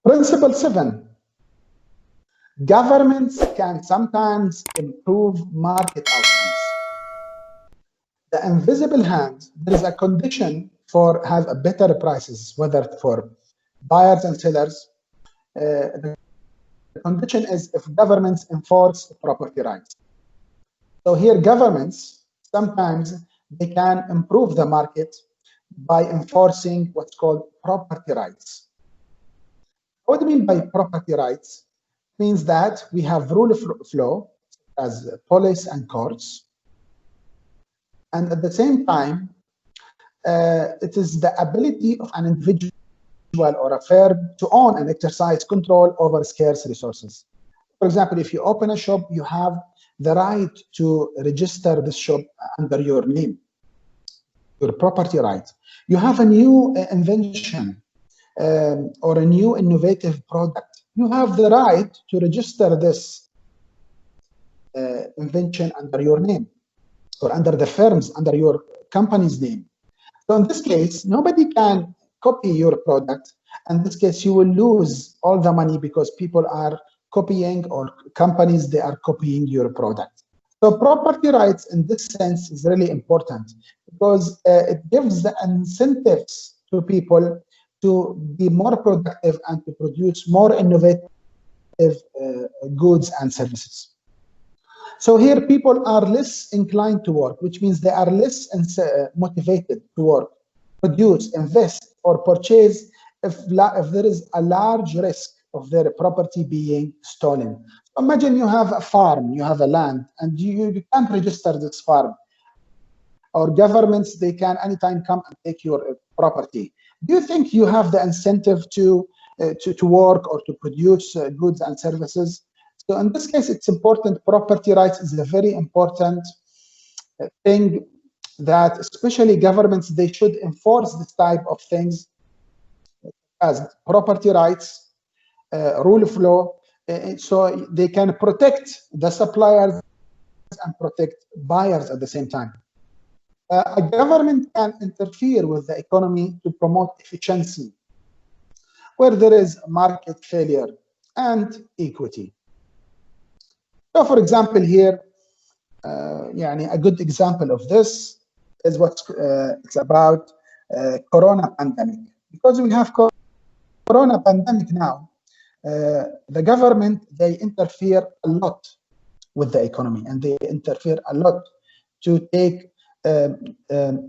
Principle 7. Governments can sometimes improve market outcomes. The invisible hand, there is a condition for have a better prices, whether for buyers and sellers. The condition is if governments enforce property rights. So here governments, sometimes they can improve the market by enforcing what's called property rights. What do you mean by property rights? It means that we have rule of law as police and courts. And at the same time, it is the ability of an individual or a firm to own and exercise control over scarce resources. For example, if you open a shop, you have the right to register this shop under your name, your property rights. You have a new invention or a new innovative product. You have the right to register this invention under your name or under the firm's, under your company's name. So in this case, nobody can copy your product. In this case, you will lose all the money because people are copying, or companies, they are copying your product. So property rights in this sense is really important because it gives the incentives to people to be more productive and to produce more innovative goods and services. So here people are less inclined to work, which means they are less motivated to work, produce, invest, or purchase if there is a large risk of their property being stolen. Imagine you have a farm, you have a land, and you can't register this farm. Or governments, they can anytime come and take your property. Do you think you have the incentive to work or to produce goods and services? So in this case, it's important. Property rights is a very important thing that especially governments, they should enforce this type of things as property rights, rule of law, so they can protect the suppliers and protect buyers at the same time. A government can interfere with the economy to promote efficiency where there is market failure and equity. So for example here, a good example of this is what it's about Corona pandemic. Because we have Corona pandemic now, the government, they interfere a lot with the economy, and they interfere a lot to take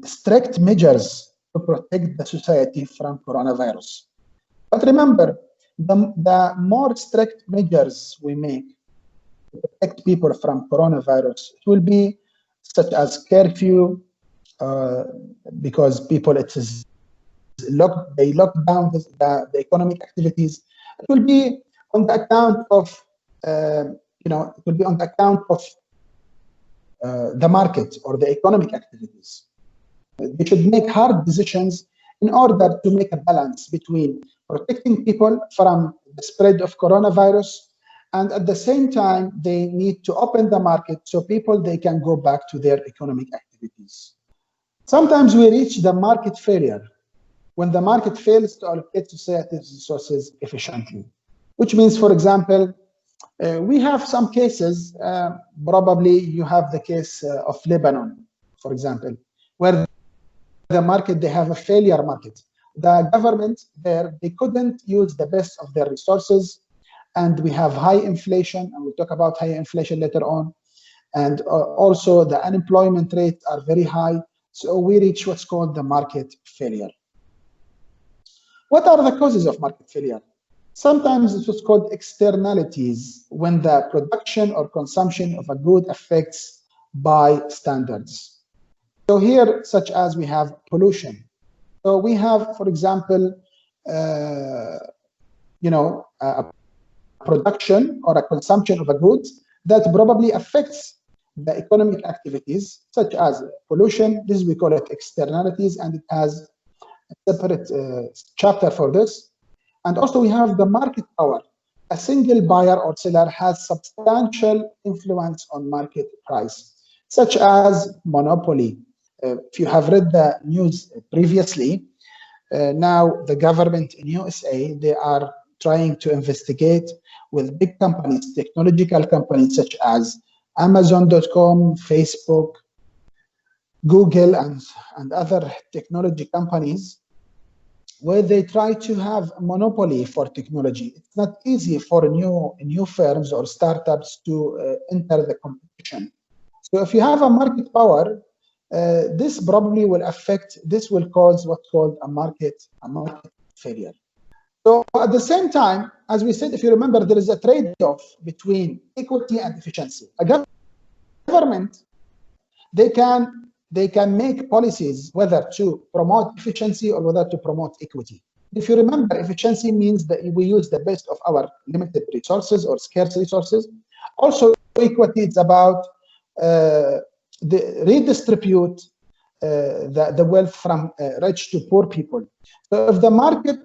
strict measures to protect the society from coronavirus. But remember, the more strict measures we make to protect people from coronavirus, it will be such as curfew, because people, they lock down the economic activities. It will be on the account of, it will be on the account of the market or the economic activities. They should make hard decisions in order to make a balance between protecting people from the spread of coronavirus, and at the same time, they need to open the market so people, they can go back to their economic activities. Sometimes we reach the market failure when the market fails to allocate society's resources efficiently, which means, for example, we have some cases, probably you have the case of Lebanon, for example, where the market, they have a failure market. The government there, they couldn't use the best of their resources, and we have high inflation, and we'll talk about high inflation later on. And also the unemployment rates are very high. So we reach what's called the market failure. What are the causes of market failure? Sometimes it's what's called externalities, when the production or consumption of a good affects by standards. So here, such as we have pollution. So we have, for example, a production or a consumption of a good that probably affects the economic activities, such as pollution. This, we call it externalities, and it has a separate chapter for this. And also we have the market power. A single buyer or seller has substantial influence on market price, such as monopoly. If you have read the news previously, now the government in USA, they are trying to investigate with big companies, technological companies such as Amazon.com, Facebook, Google, and other technology companies, where they try to have a monopoly for technology. It's not easy for new firms or startups to enter the competition. So if you have a market power, this probably will this will cause what's called a market failure. So at the same time, as we said, if you remember, there is a trade-off between equity and efficiency. A government, they can make policies whether to promote efficiency or whether to promote equity. If you remember, efficiency means that we use the best of our limited resources or scarce resources. Also, equity is about redistribute the wealth from rich to poor people. So if the market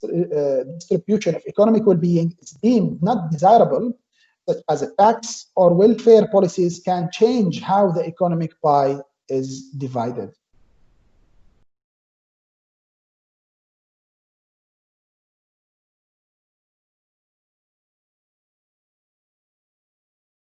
distribution of economic well-being is deemed not desirable, such as a tax or welfare policies can change how the economic pie is divided.